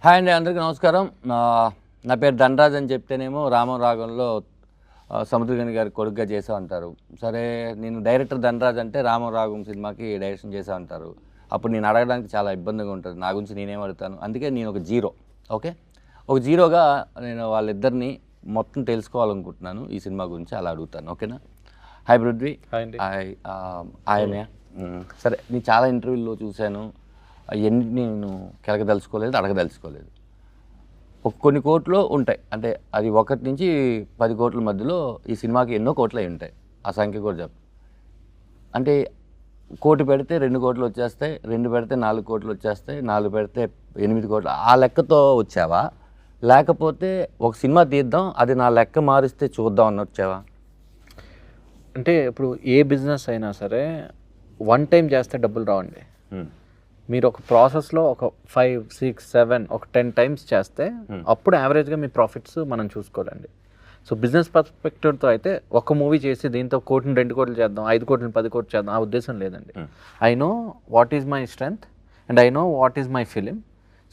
Hi అండి, అందరికీ నమస్కారం. నా పేరు ధనరాజ్ అని చెప్తేనేమో రామం రాగంలో సముద్రగని గారి కొడుకుగా చేసా ఉంటారు. సరే, నేను డైరెక్టర్ ధనరాజ్ అంటే రామం రాగం సినిమాకి డైరెక్షన్ చేసా ఉంటారు. అప్పుడు నేను అడగడానికి చాలా ఇబ్బందిగా ఉంటుంది. నా గురించి నేనేం అడుగుతాను. అందుకే నేను ఒక జీరో, ఓకే, ఒక జీరోగా నేను వాళ్ళిద్దరిని మొత్తం తెలుసుకోవాలనుకుంటున్నాను. ఈ సినిమా గురించి అలా అడుగుతాను, ఓకేనా? హాయ్ పృథ్వీ. హాయ్ ఆయనయా. సరే, నేను చాలా ఇంటర్వ్యూల్లో చూశాను. అవన్నీ నేను కెలకదలుచుకోలేదు, అడగదలుచుకోలేదు. కొన్ని కోట్లు ఉంటాయి, అంటే అది 1 నుంచి 10 కోట్ల మధ్యలో ఈ సినిమాకి ఎన్నో కోట్లు అయి ఉంటాయి. ఆ సంఖ్య కూడా చెప్పు. అంటే 1 కోటి పెడితే 2 కోట్లు వచ్చేస్తాయి, 2 పెడితే 4 కోట్లు వచ్చేస్తాయి, 4 పెడితే 8 కోట్లు. ఆ లెక్కతో వచ్చావా, లేకపోతే ఒక సినిమా తీద్దాం, అది నా లెక్క మారిస్తే చూద్దాం అన్న వచ్చావా? అంటే ఇప్పుడు ఏ బిజినెస్ అయినా సరే వన్ టైం చేస్తే డబ్బులు రావండి. మీరు ఒక ప్రాసెస్లో ఒక 5, 6, 7 ఒక 10 టైమ్స్ చేస్తే అప్పుడు యావరేజ్గా మీ ప్రాఫిట్స్ మనం చూసుకోవాలండి. సో బిజినెస్ పర్స్పెక్టివ్తో అయితే ఒక మూవీ చేసి దీంతో 1 కోటిని 2 కోట్లు చేద్దాం, 5 కోట్లని 10 కోట్లు చేద్దాం, ఆ ఉద్దేశం లేదండి. I know what is my strength and I know what is my film.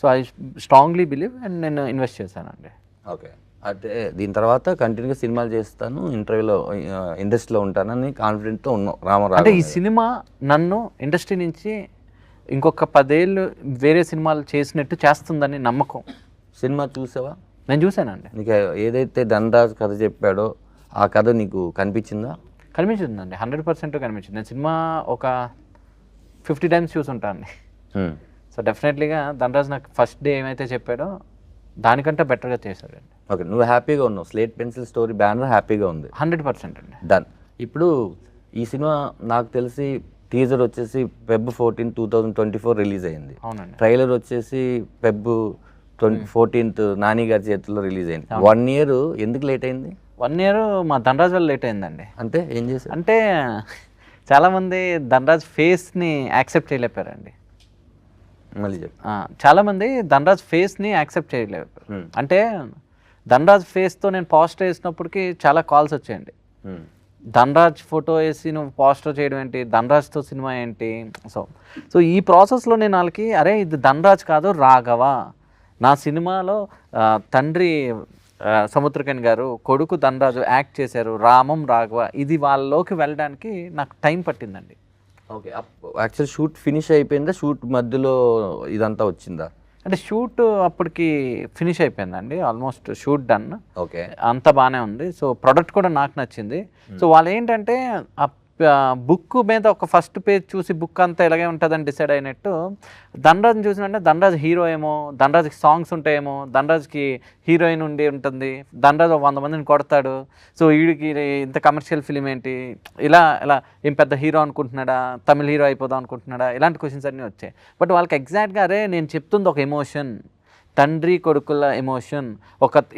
So I strongly believe and నేను ఇన్వెస్ట్ చేశానండి. ఓకే, అంటే దీని తర్వాత కంటిన్యూగా సినిమాలు చేస్తాను, ఇంటర్వ్యూలో ఇండస్ట్రీలో ఉంటానని కాన్ఫిడెంట్తో ఉన్నాం రామారావు. అంటే ఈ సినిమా నన్ను ఇండస్ట్రీ నుంచి ఇంకొక 10 ఏళ్ళు వేరే సినిమాలు చేసినట్టు చేస్తుందని నమ్మకం. సినిమా చూసావా? నేను చూశానండి. నీకు ఏదైతే ధనరాజ్ కథ చెప్పాడో ఆ కథ నీకు కనిపించిందా? కనిపించిందండి, 100% కనిపించింది. నేను సినిమా ఒక 50 టైమ్స్ చూసుంటాను. సో డెఫినెట్లీగా ధనరాజ్ నాకు ఫస్ట్ డే ఏమైతే చెప్పాడో దానికంటే బెటర్గా చేశాడండి. ఓకే, నువ్వు హ్యాపీగా ఉన్నావు. స్లేట్ పెన్సిల్ స్టోరీ బ్యానర్ హ్యాపీగా ఉంది. 100% అండి. డన్. ఇప్పుడు ఈ సినిమా నాకు తెలిసి టీజర్ వచ్చేసి Feb 14, 2024 రిలీజ్ అయింది. అవునండి. ట్రైలర్ వచ్చేసి Feb 14 నాని గారి చేతుల్లో రిలీజ్ అయింది. 1 ఇయర్ ఎందుకు లేట్ అయింది? 1 ఇయర్ మా ధనరాజ్ వల్ల లేట్ అయిందండి. అంటే ఏం చేశారు? అంటే చాలామంది ధనరాజ్ ఫేస్ని యాక్సెప్ట్ చేయలేపారండి. మళ్ళీ చెప్పు. చాలామంది ధనరాజ్ ఫేస్ని యాక్సెప్ట్ చేయలేపారు. అంటే ధనరాజ్ ఫేస్తో నేను పోస్టర్ వేసినప్పటికీ చాలా కాల్స్ వచ్చాయండి. ధనరాజ్ ఫోటో వేసి నువ్వు పోస్టర్ చేయడం ఏంటి, ధనరాజ్తో సినిమా ఏంటి? సో ఈ ప్రాసెస్లో నేను వాళ్ళకి, అరే ఇది ధనరాజ్ కాదు రాఘవ, నా సినిమాలో తండ్రి సముద్రకని గారు, కొడుకు ధనరాజు యాక్ట్ చేశారు, రామం రాఘవ, ఇది వాళ్ళలోకి వెళ్ళడానికి నాకు టైం పట్టిందండి. ఓకే, యాక్చువల్ షూట్ ఫినిష్ అయిపోయిందా? షూట్ మధ్యలో ఇదంతా వచ్చిందా? అంటే షూట్ అప్పటికి ఫినిష్ అయిపోయిందండి, ఆల్మోస్ట్ షూట్ డన్. ఓకే, అంతా బాగానే ఉంది. సో ప్రొడక్ట్ కూడా నాకు నచ్చింది. సో వాళ్ళు ఏంటంటే ఆ బుక్ మీద ఒక ఫస్ట్ పేజ్ చూసి బుక్ అంతా ఇలాగే ఉంటుందని డిసైడ్ అయినట్టు ధనరాజ్ని చూసినంటే ధనరాజ్ హీరో ఏమో, ధనరాజ్కి సాంగ్స్ ఉంటాయేమో, ధనరాజ్కి హీరోయిన్ ఉండి ఉంటుంది, ధనరాజ్ 100 మందిని కొడతాడు, సో వీడికి ఇంత కమర్షియల్ ఫిలిం ఏంటి, ఇలా ఏం పెద్ద హీరో అనుకుంటున్నాడా, తమిళ హీరో అయిపోదాం అనుకుంటున్నాడా, ఇలాంటి క్వశ్చన్స్ అన్నీ వచ్చాయి. బట్ వాళ్ళకి ఎగ్జాక్ట్గా అరే నేను చెప్తుంది ఒక ఎమోషన్, తండ్రి కొడుకుల ఎమోషన్,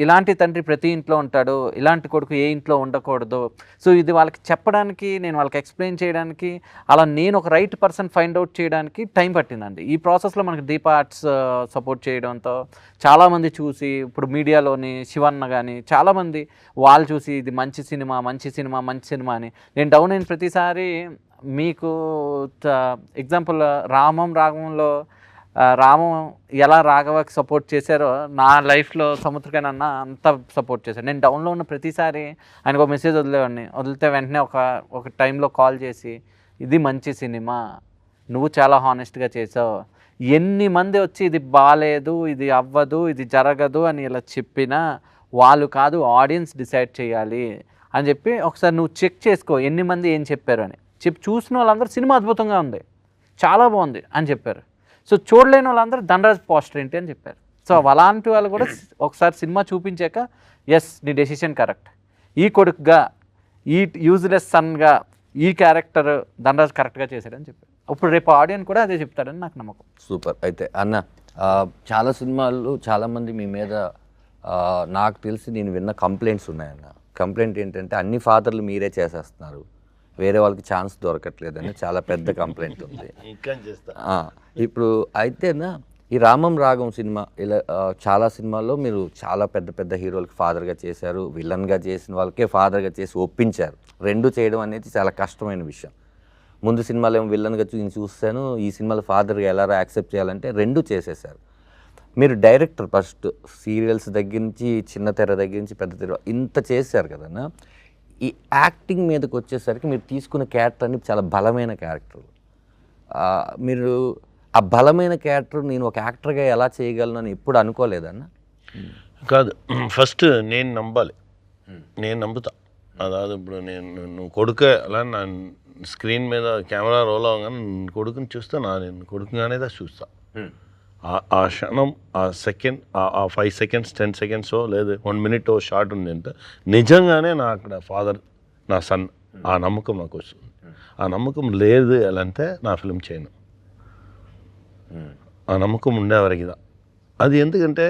ఇలాంటి తండ్రి ప్రతి ఇంట్లో ఉంటాడు, ఇలాంటి కొడుకు ఏ ఇంట్లో ఉండకూడదు. సో ఇది వాళ్ళకి చెప్పడానికి, నేను వాళ్ళకి ఎక్స్ప్లెయిన్ చేయడానికి, అలా నేను ఒక రైట్ పర్సన్ ఫైండ్ అవుట్ చేయడానికి టైం పట్టిందండి. ఈ ప్రాసెస్లో మనకి దీప ఆర్ట్స్ సపోర్ట్ చేయడంతో చాలామంది చూసి, ఇప్పుడు మీడియాలోని శివన్న కానీ చాలామంది వాళ్ళు చూసి ఇది మంచి సినిమా మంచి సినిమా మంచి సినిమా అని, నేను డౌన్ అయిన ప్రతిసారి మీకు ఎగ్జాంపుల్ రామం రాగంలో రామం ఎలా రాఘవకి సపోర్ట్ చేశారో నా లైఫ్లో సముద్రకని అన్న అంత సపోర్ట్ చేశారు. నేను డౌన్లో ఉన్న ప్రతిసారి ఆయనకు ఒక మెసేజ్ వదిలేవాడిని. వదిలితే వెంటనే ఒక టైంలో కాల్ చేసి ఇది మంచి సినిమా, నువ్వు చాలా హానెస్ట్గా చేసావు, ఎన్ని మంది వచ్చి ఇది బాగాలేదు, ఇది అవ్వదు, ఇది జరగదు అని ఇలా చెప్పినా వాళ్ళు కాదు ఆడియన్స్ డిసైడ్ చేయాలి అని చెప్పి ఒకసారి నువ్వు చెక్ చేసుకో ఎన్ని మంది ఏం చెప్పారు అని చెప్పి, చూసిన వాళ్ళందరూ సినిమా అద్భుతంగా ఉంది, చాలా బాగుంది అని చెప్పారు. సో చూడలేని వాళ్ళందరూ ధనరాజ్ పోస్టర్ ఏంటి అని చెప్పారు. సో అలాంటి వాళ్ళు కూడా ఒకసారి సినిమా చూపించాక ఎస్ నీ డెసిషన్ కరెక్ట్, ఈ కొడుకుగా, ఈ యూజ్లెస్ సన్గా ఈ క్యారెక్టర్ ధనరాజ్ కరెక్ట్గా చేశాడని చెప్పారు. ఇప్పుడు రేపు ఆడియన్స్ కూడా అదే చెప్తాడని నాకు నమ్మకం. సూపర్. అయితే అన్న, చాలా సినిమాలు చాలామంది మీ మీద నాకు తెలిసి నేను విన్న కంప్లైంట్స్ ఉన్నాయన్న. కంప్లైంట్ ఏంటంటే అన్ని ఫాదర్లు మీరే చేసేస్తున్నారు, వేరే వాళ్ళకి ఛాన్స్ దొరకట్లేదని చాలా పెద్ద కంప్లైంట్ ఉంది. ఇప్పుడు అయితేనా ఈ రామం రాగం సినిమా ఇలా చాలా సినిమాల్లో మీరు చాలా పెద్ద పెద్ద హీరోలకి ఫాదర్గా చేశారు, విలన్గా చేసిన వాళ్ళకే ఫాదర్గా చేసి ఒప్పించారు. 2 చేయడం అనేది చాలా కష్టమైన విషయం. ముందు సినిమాలో ఏమో విలన్గా చూస్తాను, ఈ సినిమాలో ఫాదర్గా ఎలా యాక్సెప్ట్ చేయాలంటే 2 చేసేసారు. మీరు డైరెక్టర్ ఫస్ట్ సీరియల్స్ దగ్గర నుంచి చిన్న తెర దగ్గర నుంచి పెద్ద తెర ఇంత చేశారు కదన్నా. ఈ యాక్టింగ్ మీదకి వచ్చేసరికి మీరు తీసుకున్న క్యారెక్టర్ అన్ని చాలా బలమైన క్యారెక్టర్. మీరు ఆ బలమైన క్యారెక్టర్ నేను ఒక యాక్టర్గా ఎలా చేయగలను అని ఎప్పుడు అనుకోలేదన్న? కాదు, ఫస్ట్ నేను నమ్మాలి, నేను నమ్ముతా. అదాదు ఇప్పుడు నువ్వు కొడుకు అలా నా స్క్రీన్ మీద కెమెరా రోల్ అవ్వగానే కొడుకుని చూస్తా, నేను కొడుకుగానే చూస్తా. ఆ క్షణం, ఆ సెకండ్, ఆ 5 seconds 10 seconds లేదు 1 minute షార్ట్ ఉంది అంటే నిజంగానే నా అక్కడ ఫాదర్ నా సన్, ఆ నమ్మకం నాకు వస్తుంది. ఆ నమ్మకం లేదు అంటే నా ఫిల్మ్ చేయను. ఆ నమ్మకం ఉండేవరకిదా అది. ఎందుకంటే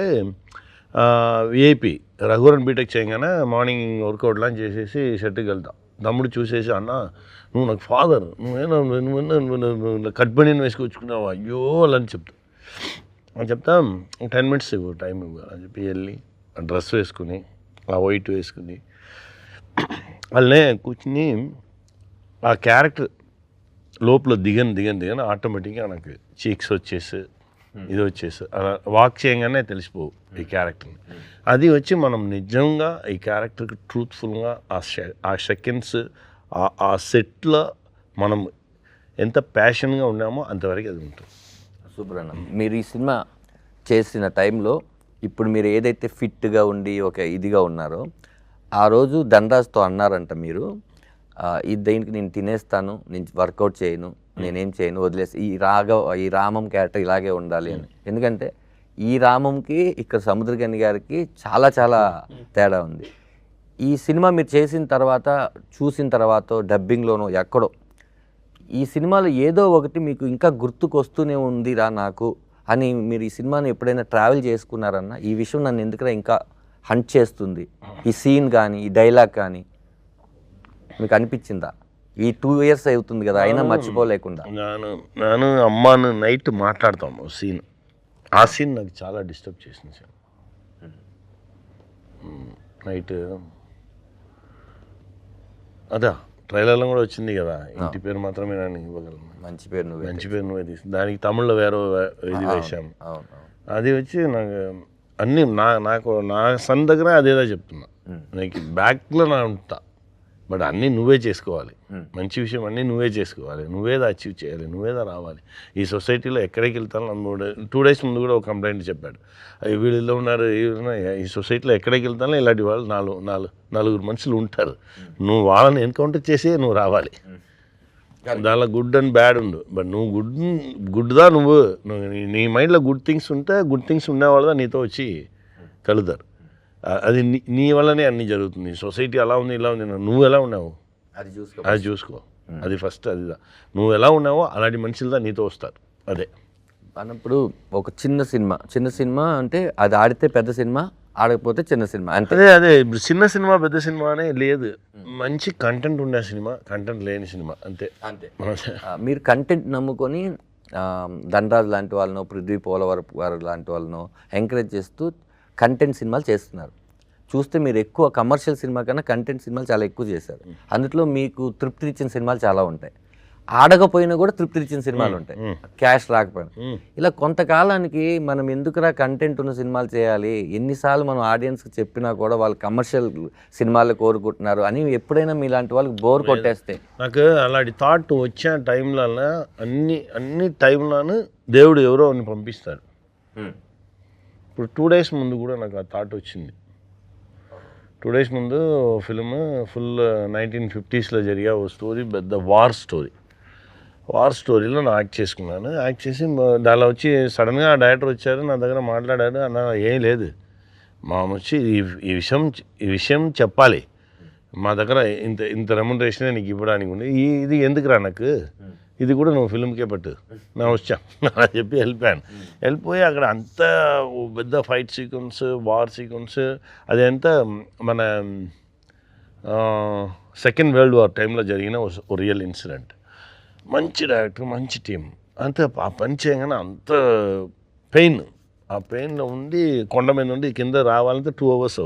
విఐపి రఘువరన్ బీటెక్ చేయగానే మార్నింగ్ వర్కౌట్లా చేసేసి షర్ట్కి వెళ్తా. తమ్ముడు చూసేసి, అన్న నువ్వు నాకు ఫాదర్, నువ్వు కట్ బనీని వేసుకొచ్చుకున్నావు, అయ్యో అలా అని చెప్తా 10 minutes ఇవ్వు, టైం ఇవ్వు అని చెప్పి వెళ్ళి ఆ డ్రెస్ వేసుకుని, ఆ వైట్ వేసుకుని వాళ్ళనే కూర్చుని ఆ క్యారెక్టర్ లోపల దిగని ఆటోమేటిక్గా నాకు చీక్స్ వచ్చేసి ఇది వచ్చేసి అలా వాక్ చేయగానే తెలిసిపోవు ఈ క్యారెక్టర్ని. అది వచ్చి మనం నిజంగా ఈ క్యారెక్టర్కి ట్రూత్ఫుల్గా ఆ సెకండ్స్ ఆ సెట్లో మనం ఎంత ప్యాషన్గా ఉన్నామో అంతవరకు అది ఉంటుంది. సూపర్ అన్న. మీరు ఈ సినిమా చేసిన టైంలో ఇప్పుడు మీరు ఏదైతే ఫిట్గా ఉండి ఒక ఇదిగా ఉన్నారో ఆ రోజు ధనరాజ్తో అన్నారంట మీరు, దీనికి నేను తినేస్తాను, నేను వర్కౌట్ చేయను, నేనేం చేయను, వదిలేసి ఈ రామం క్యారెక్టర్ ఇలాగే ఉండాలి అని. ఎందుకంటే ఈ రామంకి ఇక్కడ సముద్రగని గారికి చాలా చాలా తేడా ఉంది. ఈ సినిమా మీరు చేసిన తర్వాత చూసిన తర్వాత డబ్బింగ్లోనో ఎక్కడో ఈ సినిమాలో ఏదో ఒకటి మీకు ఇంకా గుర్తుకు వస్తూనే ఉందిరా నాకు అని మీరు ఈ సినిమాని ఎప్పుడైనా ట్రావెల్ చేసుకున్నారన్నా? ఈ విషయం నన్ను ఎందుకంటే ఇంకా హంట్ చేస్తుంది, ఈ సీన్ కానీ ఈ డైలాగ్ కానీ మీకు అనిపించిందా? ఈ 2 years అవుతుంది కదా అయినా మర్చిపోలేకుండా. నేను అమ్మాను నైట్ మాట్లాడతాము సీన్, ఆ సీన్ నాకు చాలా డిస్టర్బ్ చేసింది సార్. నైట్ అదా ట్రైలర్లో కూడా వచ్చింది కదా, ఇంటి పేరు మాత్రమే నేను ఇవ్వగలను, మంచి పేరు నువ్వే తీసి దానికి తమిళ్లో వేరే ఇది వేసాము. అది వచ్చి నాకు అన్నీ నా సన్ దగ్గర అదేదో చెప్తున్నా, నాకు బ్యాక్లో నా ఉంటా, బట్ అన్నీ నువ్వే చేసుకోవాలి, మంచి విషయం అన్నీ నువ్వే చేసుకోవాలి, నువ్వేదా అచీవ్ చేయాలి, నువ్వేదా రావాలి. ఈ సొసైటీలో ఎక్కడికి వెళ్తాను 2 days ముందు కూడా ఒక కంప్లైంట్ చెప్పాడు, వీళ్ళు ఉన్నారు ఈ సొసైటీలో ఎక్కడికి వెళ్తానో ఇలాంటి వాళ్ళు 4 మనుషులు ఉంటారు, నువ్వు వాళ్ళని ఎన్కౌంటర్ చేసి నువ్వు రావాలి. దానిలో గుడ్ అండ్ బ్యాడ్ ఉండు, బట్ నువ్వు గుడ్దా నువ్వు నీ మైండ్లో గుడ్ థింగ్స్ ఉంటే గుడ్ థింగ్స్ ఉండేవాళ్ళదా నీతో వచ్చి కలుతారు. అది నీ వల్లనే అన్నీ జరుగుతుంది. సొసైటీ అలా ఉంది ఇలా ఉంది, నువ్వు ఎలా ఉన్నావు అది చూసుకో, అది ఫస్ట్. అది నువ్వు ఎలా ఉన్నావో అలాంటి మనుషులదా నీతో వస్తారు. అదే అన్నప్పుడు ఒక చిన్న సినిమా అంటే అది ఆడితే పెద్ద సినిమా, ఆడకపోతే చిన్న సినిమా అంతే. అదే ఇప్పుడు చిన్న సినిమా పెద్ద సినిమా అనే లేదు, మంచి కంటెంట్ ఉండే సినిమా, కంటెంట్ లేని సినిమా అంతే. మీరు కంటెంట్ నమ్ముకొని ధనరాజ్ లాంటి వాళ్ళను, పృథ్వీ పోలవరపు గారు లాంటి వాళ్ళను ఎంకరేజ్ చేస్తూ కంటెంట్ సినిమాలు చేస్తున్నారు. చూస్తే మీరు ఎక్కువ కమర్షియల్ సినిమా కన్నా కంటెంట్ సినిమాలు చాలా ఎక్కువ చేశారు. అందులో మీకు తృప్తినిచ్చిన సినిమాలు చాలా ఉంటాయి, ఆడకపోయినా కూడా తృప్తినిచ్చిన సినిమాలు ఉంటాయి, క్యాష్ రాకపోయినా. ఇలా కొంతకాలానికి మనం ఎందుకురా కంటెంట్ ఉన్న సినిమాలు చేయాలి, ఎన్నిసార్లు మనం ఆడియన్స్కి చెప్పినా కూడా వాళ్ళు కమర్షియల్ సినిమాలు కోరుకుంటున్నారు అని ఎప్పుడైనా మీలాంటి వాళ్ళకి బోర్ కొట్టేస్తే? నాకు అలాంటి థాట్ వచ్చే టైంలో అన్ని టైంలోనూ దేవుడు ఎవరో అని పంపిస్తాడు. ఇప్పుడు 2 days ముందు కూడా నాకు ఆ థాట్ వచ్చింది. 2 days ముందు ఫిల్మ్ ఫుల్ 1950s జరిగే ఓ స్టోరీ, పెద్ద వార్ స్టోరీలో నేను యాక్ట్ చేసుకున్నాను. యాక్ట్ చేసి దానిలో వచ్చి సడన్గా ఆ డైరెక్టర్ వచ్చారు, నా దగ్గర మాట్లాడారు, అన్న ఏం లేదు వచ్చి ఈ విషయం చెప్పాలి, మా దగ్గర ఇంత రెమ్యునరేషన్ నీకు ఇవ్వడానికి ఉంది, ఇది ఎందుకురా నాకు, ఇది కూడా నువ్వు ఫిల్మ్కే పట్టు, నా వచ్చా అని చెప్పి వెళ్ళిపోయి అక్కడ అంత పెద్ద ఫైట్ సీక్వెన్స్, వార్ సీక్వెన్స్, అదంతా మన సెకండ్ వరల్డ్ వార్ టైంలో జరిగిన ఓ రియల్ ఇన్సిడెంట్. మంచి డైరెక్టర్, మంచి టీం, అంత ఆ పని చేయగానే అంత ఆ పెయిన్లో ఉండి కొండ మీద ఉండి కింద రావాలంటే 2 hours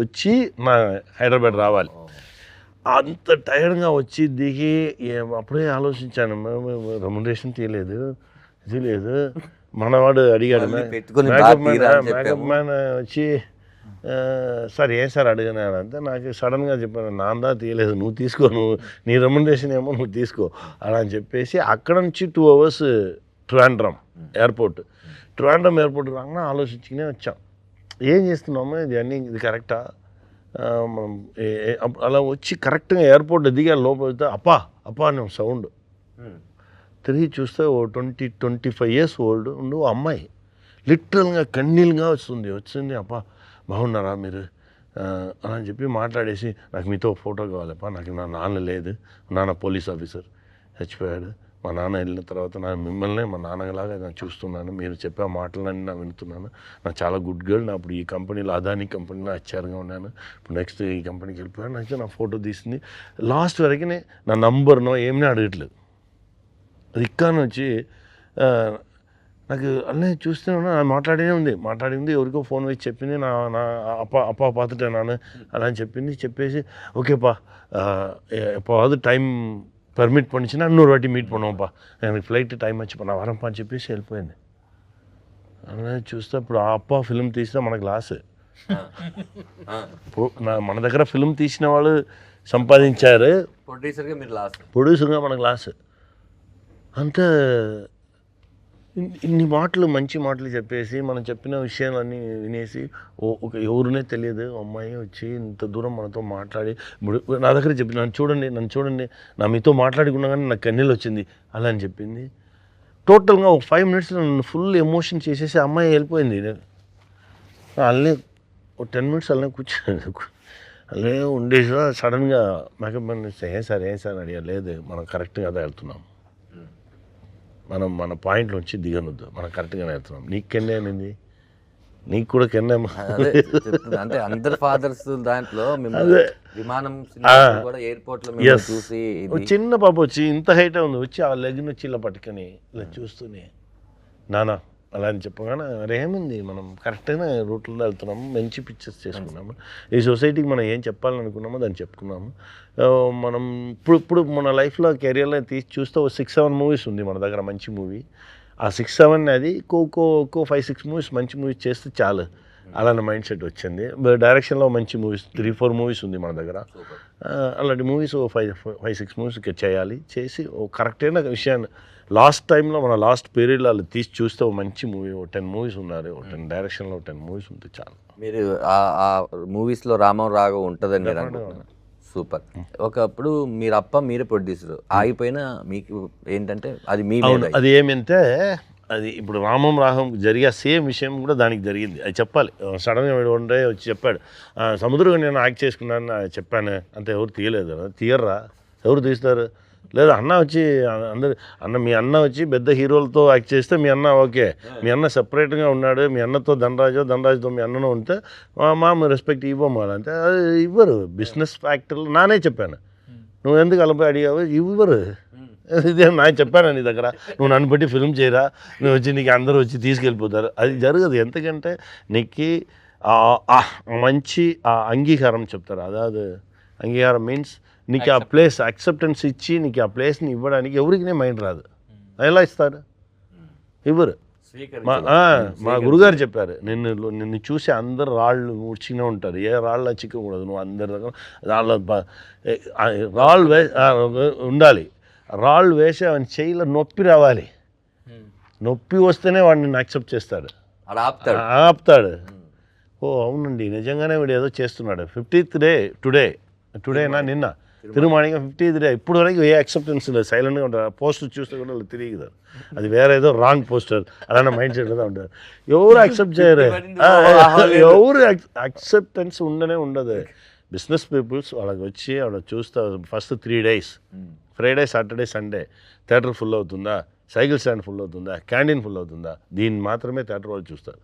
వచ్చి నా హైదరాబాద్ రావాలి. అంత టైర్డ్గా వచ్చి దిగి అప్పుడే ఆలోచించాను, రెమ్యునరేషన్ తీయలేదు, ఇది లేదు మనవాడు అడిగాడు మళ్ళీ పెట్టుకొని బాగా తీరా అని మేకప్ చెప్పాము. మ్యాన్ వచ్చి సార్ ఏం సార్ అడిగినాడు అంటే నాకు సడన్గా చెప్పాను నాందా తీయలేదు నువ్వు తీసుకో నువ్వు నీ రెమ్యునరేషన్ ఏమో నువ్వు తీసుకో అలా అని చెప్పేసి అక్కడ నుంచి 2 hours ట్రివాండ్రం ఎయిర్పోర్ట్ రాగానే ఆలోచించుకునే వచ్చాం ఏం చేస్తున్నాము ఇది అన్నీ ఇది కరెక్టా మనం అలా వచ్చి కరెక్ట్గా ఎయిర్పోర్ట్ దిగా లోపల వెళ్తే అప్పా అనే సౌండ్ తిరిగి చూస్తే ఓ 20-25 years ఓల్డ్ ఉండు అమ్మాయి లిటరల్గా కన్నీళ్ళుగా వచ్చింది అప్పా బాగున్నారా మీరు అని చెప్పి మాట్లాడేసి నాకు మీతో ఫోటో కావాలప్పా నాకు నా నాన్న లేదు నాన్న పోలీస్ ఆఫీసర్ చచ్చిపోయాడు మా నాన్న వెళ్ళిన తర్వాత నా మిమ్మల్ని మా నాన్నలాగా నేను చూస్తున్నాను మీరు చెప్పే మాటలన్నీ నా వింటున్నాను నాకు చాలా గుడ్ గర్ల్ నా అప్పుడు ఈ కంపెనీలో అదానీ కంపెనీలో హెచ్ఆర్గా ఉన్నాను ఇప్పుడు నెక్స్ట్ ఈ కంపెనీకి వెళ్ళిపోయాను నాకు నా ఫోటో తీసింది లాస్ట్ వరకు నా నంబర్నో ఏమీ అడగట్లేదు అది ఇక్కాని వచ్చి నాకు అన్నీ చూస్తూనే ఉన్నా మాట్లాడింది ఎవరికో ఫోన్ వేసి చెప్పింది నా అప్పా పాతుటే నాన్న అలా అని చెప్పేసి ఓకేపా எப்போவாது டைம் பர்மிட் பண்ணிச்சுன்னா இன்னொரு வாட்டி மீட் பண்ணுவோம்ப்பா எனக்கு ఫ్లైట్ టైం వచ్చి నా వరంపా అని చెప్పేసి వెళ్ళిపోయింది అలా చూస్తే ఇప్పుడు ఆ అప్ప ఫిల్మ్ తీస్తే మనకు లాస్ మన దగ్గర ఫిల్మ్ తీసిన వాళ్ళు సంపాదించారు ప్రొడ్యూసర్గా మనకు లాస్ అంతే ఇన్ని మాటలు మంచి మాటలు చెప్పేసి మనం చెప్పిన విషయాలన్నీ వినేసి ఎవరునే తెలియదు అమ్మాయి వచ్చి ఇంత దూరం మనతో మాట్లాడి నా దగ్గర చెప్పి నన్ను చూడండి నా మీతో మాట్లాడుకున్నా కానీ నాకు కన్నీళ్ళు వచ్చింది అలా అని చెప్పింది టోటల్గా ఒక 5 minutes నన్ను ఫుల్ ఎమోషన్ చేసేసి అమ్మాయి వెళ్ళిపోయింది అలానే ఒక 10 minutes అలానే కూర్చోండి అలానే ఉండేసి సడన్గా మేకప్ ఏం సార్ అడిగా లేదు మనం కరెక్ట్గా అదే వెళ్తున్నాం మన పాయింట్లో వచ్చి దిగనొద్దు మనం కరెక్ట్గానే వెళ్తున్నాం నీకు కెన్నే అనింది నీకు కూడా కెన్నే అంటే అందరు ఫాదర్స్ దాంట్లో విమానం కూడా ఎయిర్పోర్ట్ లో చూసి చిన్న పాప వచ్చి ఇంత హైట్ ఉంది వచ్చి ఆ లెగ్ని వచ్చి ఇలా పట్టుకొని ఇలా చూస్తూనే నానా అలా అని చెప్పగానే ఏముంది మనం కరెక్ట్గా రూట్లో వెళ్తున్నాము మంచి పిక్చర్స్ చేసుకున్నాము ఈ సొసైటీకి మనం ఏం చెప్పాలనుకున్నామో దాన్ని చెప్పుకున్నాము మనం ఇప్పుడు మన లైఫ్లో కెరియర్లో తీసి చూస్తే 6-7 మూవీస్ ఉంది మన దగ్గర మంచి మూవీ ఆ 6-7 అది ఒక్కో 5-6 మూవీస్ మంచి మూవీస్ చేస్తే చాలు అలాంటి మైండ్ సెట్ వచ్చింది డైరెక్షన్లో మంచి మూవీస్ 3-4 మూవీస్ ఉంది మన దగ్గర అలాంటి మూవీస్ 5-6 మూవీస్ చేయాలి చేసి కరెక్ట్ అయిన విషయాన్ని లాస్ట్ టైంలో మన లాస్ట్ పీరియడ్లో వాళ్ళు తీసి చూస్తే మంచి మూవీ 10 మూవీస్ ఉన్నారు 10 డైరెక్షన్లో 10 మూవీస్ ఉంటే చాలు మీరు ఆ మూవీస్లో రామం రాఘవ్ ఉంటుందని మీరు అనుకుంటున్నారు సూపర్ ఒకప్పుడు మీరే ప్రొడ్యూసర్ ఆగిపోయినా మీకు ఏంటంటే అది మీ అది ఏమంటే అది ఇప్పుడు రామం రాఘవం జరిగే సేమ్ విషయం కూడా దానికి జరిగింది అది చెప్పాలి సడన్గా వన్ డే వచ్చి చెప్పాడు సముద్రంగా నేను యాక్ట్ చేసుకున్నాను చెప్పాను అంతే ఎవరు తీయలేదు తీయర్రా ఎవరు తీస్తారు లేదు అన్న వచ్చి మీ అన్న వచ్చి పెద్ద హీరోలతో యాక్ట్ చేస్తే మీ అన్న ఓకే మీ అన్న సెపరేట్గా ఉన్నాడు మీ అన్నతో ధనరాజుతో మీ అన్నను ఉంటే మా రెస్పెక్ట్ ఇవ్వము అంటే అది ఇవ్వరు బిజినెస్ ఫ్యాక్టర్లు నానే చెప్పాను నువ్వు ఎందుకు అలపై అడిగావు ఇవ్వరు ఇదే నాకు చెప్పాను నీ దగ్గర నువ్వు నన్ను బట్టి ఫిల్మ్ చేయరా నువ్వు వచ్చి నీకు అందరూ వచ్చి తీసుకెళ్ళిపోతారు అది జరగదు ఎందుకంటే నీకు మంచి అంగీకారం చెప్తారు అదాదు అంగీకారం మీన్స్ నీకు ఆ ప్లేస్ యాక్సెప్టెన్స్ ఇచ్చి నీకు ఆ ప్లేస్ని ఇవ్వడానికి ఎవరికి మైండ్ రాదు ఎలా ఇస్తారు ఇవ్వరు మా గురుగారు చెప్పారు నిన్ను చూసి అందరు రాళ్ళు చిన్న ఉంటారు ఏ రాళ్ళ చిక్కకూడదు నువ్వు అందరి దగ్గర రాళ్ళు ఉండాలి రాళ్ళు వేసి అవన్నీ చేయిలో నొప్పి రావాలి నొప్పి వస్తేనే వాడిని యాక్సెప్ట్ చేస్తాడు ఆపుతాడు అవునండి నిజంగానే వీడు ఏదో చేస్తున్నాడు 50th డే టుడేనా నిన్న తిరుమాణిగా 50th డే ఇప్పుడు వరకు ఏ యాక్సెప్టెన్స్ లేదు సైలెంట్గా ఉంటారు పోస్టర్ చూస్తే కూడా వాళ్ళు తిరిగిదారు అది వేరే ఏదో రాంగ్ పోస్టర్ అలానే మైండ్ సెట్గా ఉంటారు ఎవరు యాక్సెప్ట్ చేయరు ఎవరు యాక్సెప్టెన్స్ ఉండదు బిజినెస్ పీపుల్స్ వాళ్ళకి వచ్చి వాళ్ళ చూస్తారు first 3 days Friday Saturday Sunday theatre full అవుతుందా సైకిల్ స్టాండ్ ఫుల్ అవుతుందా క్యాంటీన్ ఫుల్ అవుతుందా దీన్ని మాత్రమే థియేటర్ వాళ్ళు చూస్తారు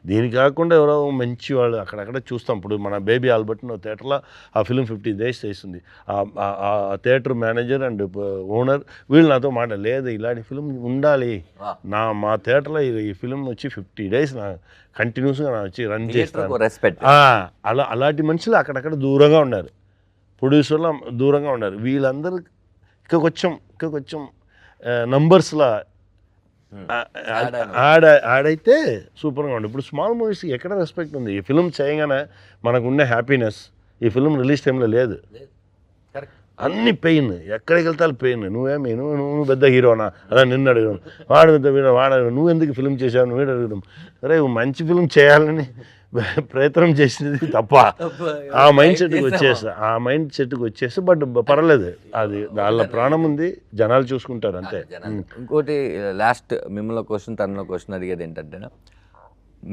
దీని కాకుండా ఎవరో మంచి వాళ్ళు అక్కడక్కడ చూస్తాం ఇప్పుడు మన బేబీ ఆల్బర్ట్ థియేటర్లో ఆ ఫిల్మ్ 50 days చేస్తుంది ఆ థియేటర్ మేనేజర్ అండ్ ఓనర్ వీళ్ళు నాతో లేదు ఇలాంటి ఫిల్మ్ ఉండాలి మా థియేటర్లో ఈ ఫిల్మ్ వచ్చి 50 days నా కంటిన్యూస్గా నా వచ్చి రన్ చేస్తాను అలాంటి మనుషులు అక్కడక్కడ దూరంగా ఉన్నారు ప్రొడ్యూసర్లు దూరంగా ఉన్నారు వీళ్ళందరూ ఇంకా కొంచెం నంబర్స్లో ఆడైతే సూపర్గా ఉంది. ఇప్పుడు స్మాల్ మూవీస్కి ఎక్కడ రెస్పెక్ట్ ఉంది? ఈ ఫిల్మ్ చేయగానే మనకున్న హ్యాపీనెస్ ఈ ఫిల్మ్ రిలీజ్ టైంలో లేదు. అన్ని పెయిన్, ఎక్కడికి వెళ్తా పెయిన్. నువ్వేమి నువ్వు పెద్ద హీరోనా? అలా నిన్ను అడగడం, వాడు పెద్ద హీరో, వాడు నువ్వు ఎందుకు ఫిల్మ్ చేసావు నువ్వు అడగడం. అరే మంచి ఫిల్మ్ చేయాలని ప్రయత్నం చేసినది తప్ప ఆ మైండ్ సెట్కి వచ్చేసి బట్ పర్లేదు, అది వాళ్ళ ప్రాణం ఉంది, జనాలు చూసుకుంటారు అంతే. ఇంకోటి లాస్ట్ మిమ్మల్ని క్వశ్చన్ తనలో క్వశ్చన్ అడిగేది ఏంటంటే,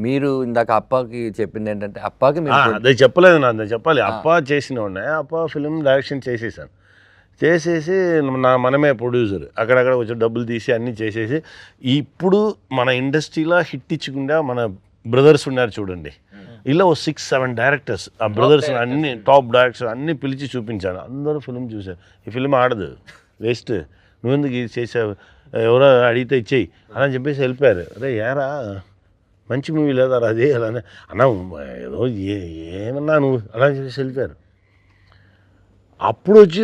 మీరు ఇందాక అప్పాకి చెప్పింది ఏంటంటే, అప్పాకి అదే చెప్పలేదు నా చెప్పాలి. అప్పా చేసిన ఉన్నాయి, అప్పా ఫిల్మ్ డైరెక్షన్ చేసేసాను, చేసేసి మనమే ప్రొడ్యూసర్, అక్కడక్కడ కొంచెం డబ్బులు తీసి అన్నీ చేసేసి ఇప్పుడు మన ఇండస్ట్రీలో హిట్ ఇచ్చకుండా మన బ్రదర్స్ ఉన్నారు చూడండి, ఇలా 6-7 డైరెక్టర్స్, ఆ బ్రదర్స్ అన్ని టాప్ డైరెక్టర్స్ అన్నీ పిలిచి చూపించాను. అందరూ ఫిల్మ్ చూశారు. ఈ ఫిల్మ్ ఆడదు, వేస్ట్, నువ్వెందుకు ఇది చేసావు, ఎవరో అడిగితే ఇచ్చేయి అలా చెప్పేసి వెళ్ళిపోయారు. అరే ఏరా మంచి మూవీ లేదా అది అలానే అన్నా ఏదో ఏమన్నా నువ్వు అలా చెప్పేసి వెళ్ళిపోయారు. అప్పుడు వచ్చి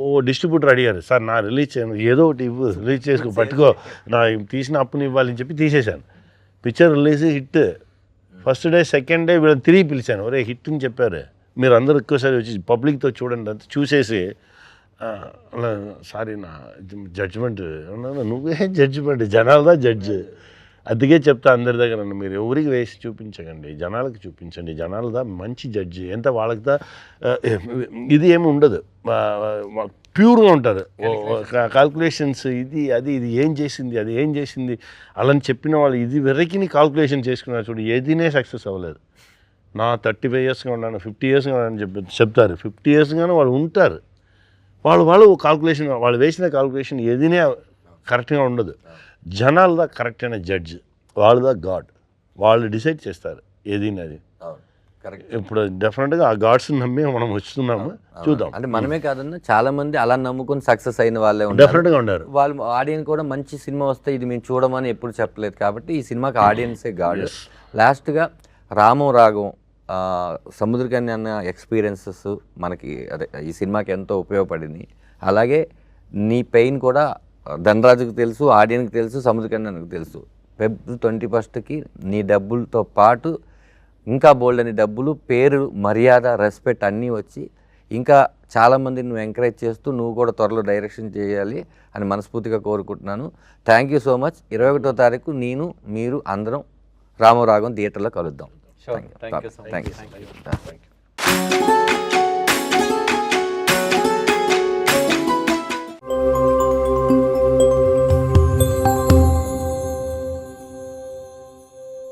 ఓ డిస్ట్రిబ్యూటర్ అడిగారు, సార్ నా రిలీజ్ చేయను, ఏదో ఒకటి ఇవ్వు, రిలీజ్ చేసుకో, పట్టుకో, నా తీసిన అప్పుని ఇవ్వాలని చెప్పి తీసేశాను. Picture release hit. First day second day వీళ్ళని తిరిగి పిలిచాను, ఒరే హిట్ అని చెప్పారు, మీరు అందరూ ఎక్కువసారి వచ్చి పబ్లిక్తో చూడండి అంత చూసేసి అలా సారీ నా జడ్జిమెంట్. నువ్వే జడ్జిమెంట్, జనాలదా జడ్జ్. అందుకే చెప్తా అందరి దగ్గర, మీరు ఎవరికి వేసి చూపించకండి, జనాలకు చూపించండి, జనాలదా మంచి జడ్జి. ఎంత వాళ్ళకిదా ఇది ఏమి ఉండదు, ప్యూర్గా ఉంటారు. కాల్కులేషన్స్ ఇది అది ఇది ఏం చేసింది అది ఏం చేసింది అలా చెప్పిన వాళ్ళు ఇది వెరకిని కాల్కులేషన్ చేసుకున్నారు చూడు, ఏదీనే సక్సెస్ అవ్వలేదు. నా 35 ఇయర్స్గా ఉన్నాను, 50 ఇయర్స్గా ఉన్నాను చెప్తారు, 50 ఇయర్స్గానే వాళ్ళు ఉంటారు. వాళ్ళు కాల్కులేషన్, వాళ్ళు వేసిన కాల్కులేషన్ ఏదీనే కరెక్ట్గా ఉండదు. జనాలదా కరెక్ట్ అయిన జడ్జ్, వాళ్ళదా గాడ్, వాళ్ళు డిసైడ్ చేస్తారు ఏదైనా అది. ఇప్పుడు డెఫినెట్గా ఆ గాడ్స్ని నమ్మి మనం వస్తున్నాము, చూద్దాం. అంటే మనమే కాదన్నా చాలా మంది అలా నమ్ముకొని సక్సెస్ అయిన వాళ్ళే డెఫినెట్గా ఉన్నారు. వాళ్ళు ఆడియన్స్ కూడా మంచి సినిమా వస్తే ఇది మేము చూడమని ఎప్పుడు చెప్పలేదు, కాబట్టి ఈ సినిమాకి ఆడియన్సే గాడ్. లాస్ట్గా రామం రాగం సముద్రకన్య అన్న ఎక్స్పీరియన్సెస్ మనకి అదే ఈ సినిమాకి ఎంతో ఉపయోగపడింది. అలాగే నీ పెయిన్ కూడా ధనరాజుకి తెలుసు, ఆడియన్కి తెలుసు, సముద్రకన్యకి తెలుసు. Feb 21కి నీ డబ్బులతో పాటు ఇంకా బోల్డ్ అని డబ్బులు, పేరు, మర్యాద, రెస్పెక్ట్ అన్నీ వచ్చి ఇంకా చాలామంది నువ్వు ఎంకరేజ్ చేస్తూ నువ్వు కూడా త్వరలో డైరెక్షన్ చేయాలి అని మనస్ఫూర్తిగా కోరుకుంటున్నాను. Thank you so much. 21వ తారీఖు నేను మీరు అందరం రామరాగం థియేటర్లో కలుద్దాం. Thank you.